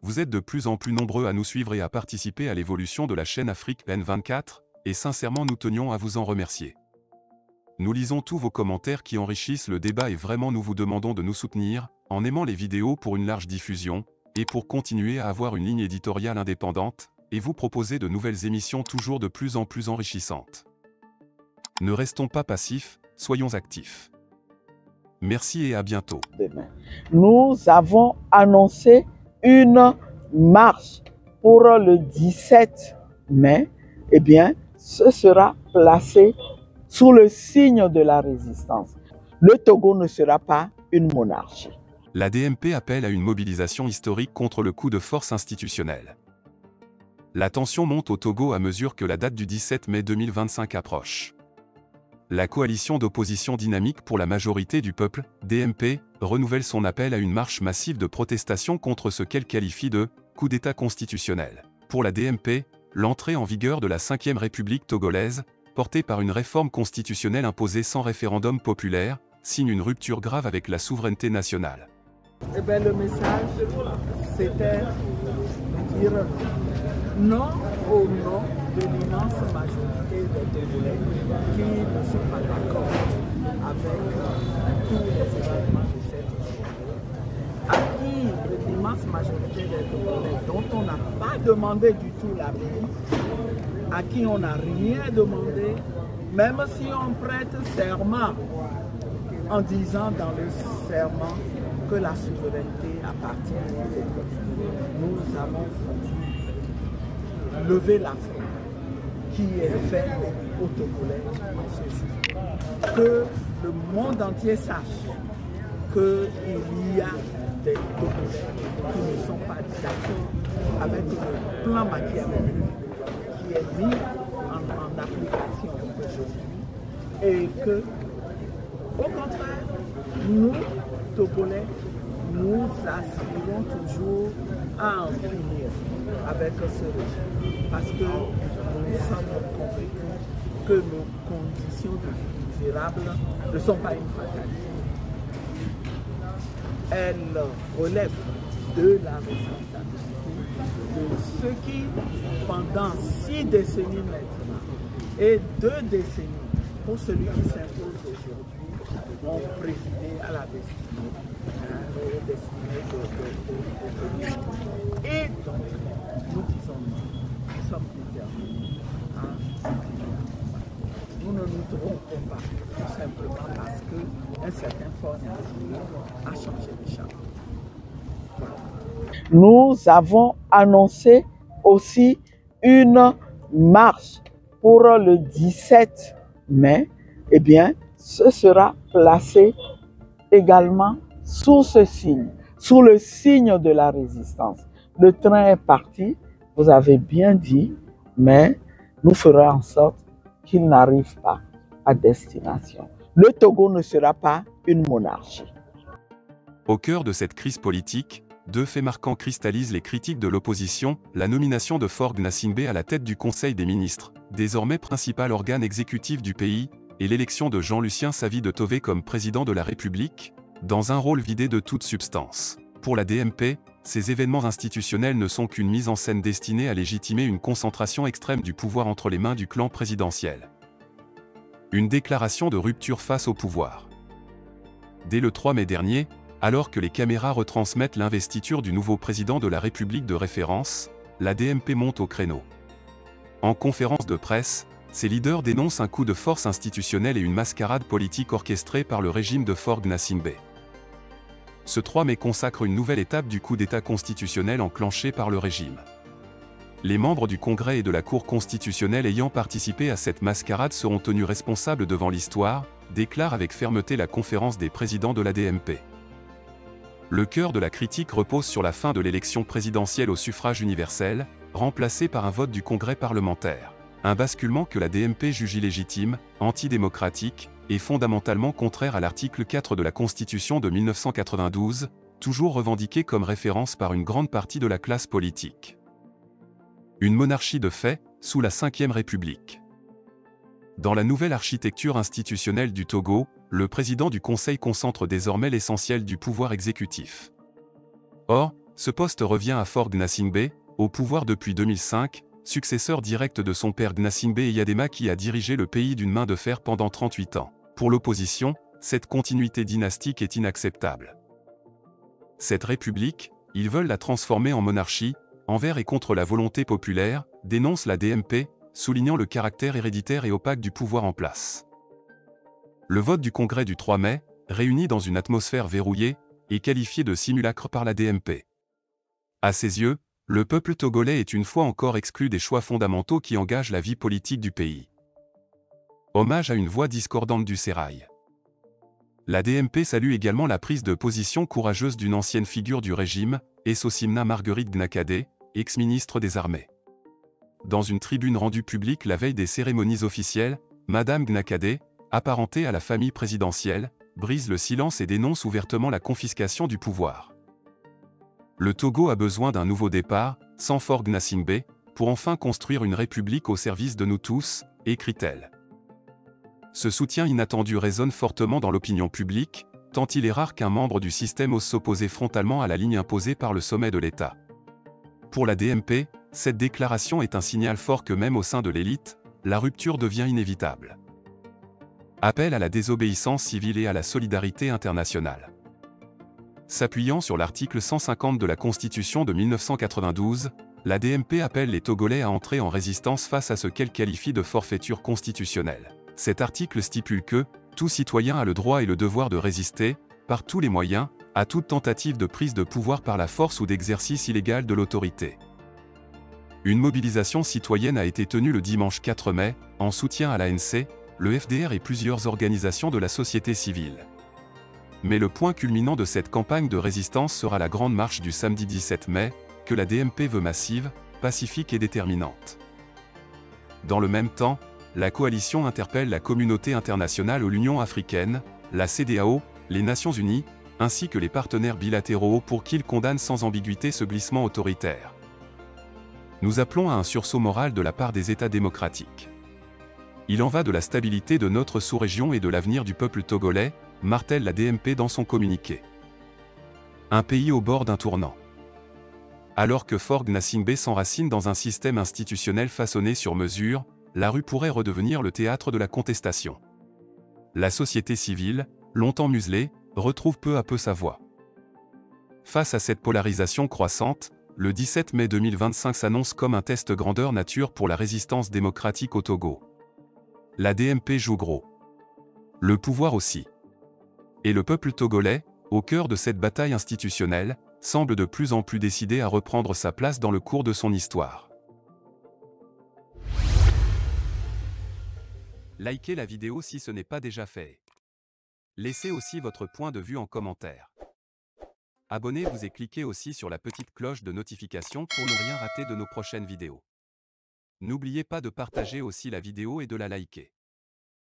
vous êtes de plus en plus nombreux à nous suivre et à participer à l'évolution de la chaîne Afrique N24, et sincèrement nous tenions à vous en remercier. Nous lisons tous vos commentaires qui enrichissent le débat et vraiment nous vous demandons de nous soutenir, en aimant les vidéos pour une large diffusion, et pour continuer à avoir une ligne éditoriale indépendante, et vous proposer de nouvelles émissions toujours de plus en plus enrichissantes. Ne restons pas passifs, soyons actifs. Merci et à bientôt. Demain, nous avons annoncé une marche pour le 17 mai. Eh bien, ce sera placé sous le signe de la résistance. Le Togo ne sera pas une monarchie. La DMP appelle à une mobilisation historique contre le coup de force institutionnel. La tension monte au Togo à mesure que la date du 17 mai 2025 approche. La coalition d'opposition dynamique pour la majorité du peuple, DMP, renouvelle son appel à une marche massive de protestation contre ce qu'elle qualifie de « coup d'État constitutionnel ». Pour la DMP, l'entrée en vigueur de la 5e République togolaise, portée par une réforme constitutionnelle imposée sans référendum populaire, signe une rupture grave avec la souveraineté nationale. Eh bien, le message, c'était de dire non au nom de l'immense majorité des Togolais qui ne sont pas d'accord avec tous les événements de cette journée. À qui l'immense majorité des Togolais, dont on n'a pas demandé du tout l'avis, à qui on n'a rien demandé, même si on prête serment en disant dans le serment que la souveraineté appartient au peuple. Nous avons levé la front qui est faite aux Togolais en ce jour. Que le monde entier sache qu'il y a des Togolais qui ne sont pas d'accord avec le plan machiavélique qui est mis en application aujourd'hui et que, au contraire, nous, Togolais, nous aspirons toujours à en finir avec ce régime parce que nous sommes convaincus que nos conditions de vie misérables ne sont pas une fatalité. Elles relèvent de la responsabilité de ceux qui, pendant 6 décennies maintenant et 2 décennies pour celui qui s'impose aujourd'hui, ont présidé à la destinée et donc, nous disons non, nous sommes déterminés à nous ne nous trompons pas, tout simplement parce qu'un certain fort a changé de champ. Voilà. Nous avons annoncé aussi une marche pour le 17 mai. Eh bien, ce sera placé également sous ce signe, sous le signe de la résistance. Le train est parti, vous avez bien dit, mais nous ferons en sorte qu'il n'arrive pas à destination. Le Togo ne sera pas une monarchie. Au cœur de cette crise politique, 2 faits marquants cristallisent les critiques de l'opposition, la nomination de Faure Gnassingbé à la tête du Conseil des ministres, désormais principal organe exécutif du pays, et l'élection de Jean-Lucien Savy de Tové comme président de la République, dans un rôle vidé de toute substance. Pour la DMP, ces événements institutionnels ne sont qu'une mise en scène destinée à légitimer une concentration extrême du pouvoir entre les mains du clan présidentiel. Une déclaration de rupture face au pouvoir. Dès le 3 mai dernier, alors que les caméras retransmettent l'investiture du nouveau président de la République de référence, la DMP monte au créneau. En conférence de presse, ses leaders dénoncent un coup de force institutionnel et une mascarade politique orchestrée par le régime de Faure Gnassingbé. Ce 3 mai consacre une nouvelle étape du coup d'État constitutionnel enclenché par le régime. Les membres du Congrès et de la Cour constitutionnelle ayant participé à cette mascarade seront tenus responsables devant l'histoire, déclare avec fermeté la conférence des présidents de la DMP. Le cœur de la critique repose sur la fin de l'élection présidentielle au suffrage universel, remplacée par un vote du Congrès parlementaire. Un basculement que la DMP juge illégitime, antidémocratique, et fondamentalement contraire à l'article 4 de la Constitution de 1992, toujours revendiqué comme référence par une grande partie de la classe politique. Une monarchie de fait, sous la 5e République. Dans la nouvelle architecture institutionnelle du Togo, le président du Conseil concentre désormais l'essentiel du pouvoir exécutif. Or, Ce poste revient à Faure Gnassingbé, au pouvoir depuis 2005, successeur direct de son père Gnassingbé Eyadema qui a dirigé le pays d'une main de fer pendant 38 ans. Pour l'opposition, cette continuité dynastique est inacceptable. Cette république, ils veulent la transformer en monarchie, envers et contre la volonté populaire, dénonce la DMP, soulignant le caractère héréditaire et opaque du pouvoir en place. Le vote du Congrès du 3 mai, réuni dans une atmosphère verrouillée, est qualifié de simulacre par la DMP. À ses yeux, le peuple togolais est une fois encore exclu des choix fondamentaux qui engagent la vie politique du pays. Hommage à une voix discordante du sérail. La DMP salue également la prise de position courageuse d'une ancienne figure du régime, Essosimna Marguerite Gnakadé, ex-ministre des Armées. Dans une tribune rendue publique la veille des cérémonies officielles, Madame Gnakadé, apparentée à la famille présidentielle, brise le silence et dénonce ouvertement la confiscation du pouvoir. Le Togo a besoin d'un nouveau départ, sans Faure Gnassingbé, pour enfin construire une république au service de nous tous, écrit-elle. Ce soutien inattendu résonne fortement dans l'opinion publique, tant il est rare qu'un membre du système ose s'opposer frontalement à la ligne imposée par le sommet de l'État. Pour la DMP, cette déclaration est un signal fort que même au sein de l'élite, la rupture devient inévitable. Appel à la désobéissance civile et à la solidarité internationale. S'appuyant sur l'article 150 de la Constitution de 1992, la DMP appelle les Togolais à entrer en résistance face à ce qu'elle qualifie de forfaiture constitutionnelle. Cet article stipule que « tout citoyen a le droit et le devoir de résister, par tous les moyens, à toute tentative de prise de pouvoir par la force ou d'exercice illégal de l'autorité ». Une mobilisation citoyenne a été tenue le dimanche 4 mai, en soutien à l'ANC, le FDR et plusieurs organisations de la société civile. Mais le point culminant de cette campagne de résistance sera la grande marche du samedi 17 mai, que la DMP veut massive, pacifique et déterminante. Dans le même temps, la coalition interpelle la communauté internationale ou l'Union africaine, la CEDEAO, les Nations Unies, ainsi que les partenaires bilatéraux pour qu'ils condamnent sans ambiguïté ce glissement autoritaire. Nous appelons à un sursaut moral de la part des États démocratiques. Il en va de la stabilité de notre sous-région et de l'avenir du peuple togolais, martèle la DMP dans son communiqué. Un pays au bord d'un tournant. Alors que Faure Gnassingbé s'enracine dans un système institutionnel façonné sur mesure, la rue pourrait redevenir le théâtre de la contestation. La société civile, longtemps muselée, retrouve peu à peu sa voix. Face à cette polarisation croissante, le 17 mai 2025 s'annonce comme un test grandeur nature pour la résistance démocratique au Togo. La DMP joue gros. Le pouvoir aussi. Et le peuple togolais, au cœur de cette bataille institutionnelle, semble de plus en plus décidé à reprendre sa place dans le cours de son histoire. Likez la vidéo si ce n'est pas déjà fait. Laissez aussi votre point de vue en commentaire. Abonnez-vous et cliquez aussi sur la petite cloche de notification pour ne rien rater de nos prochaines vidéos. N'oubliez pas de partager aussi la vidéo et de la liker.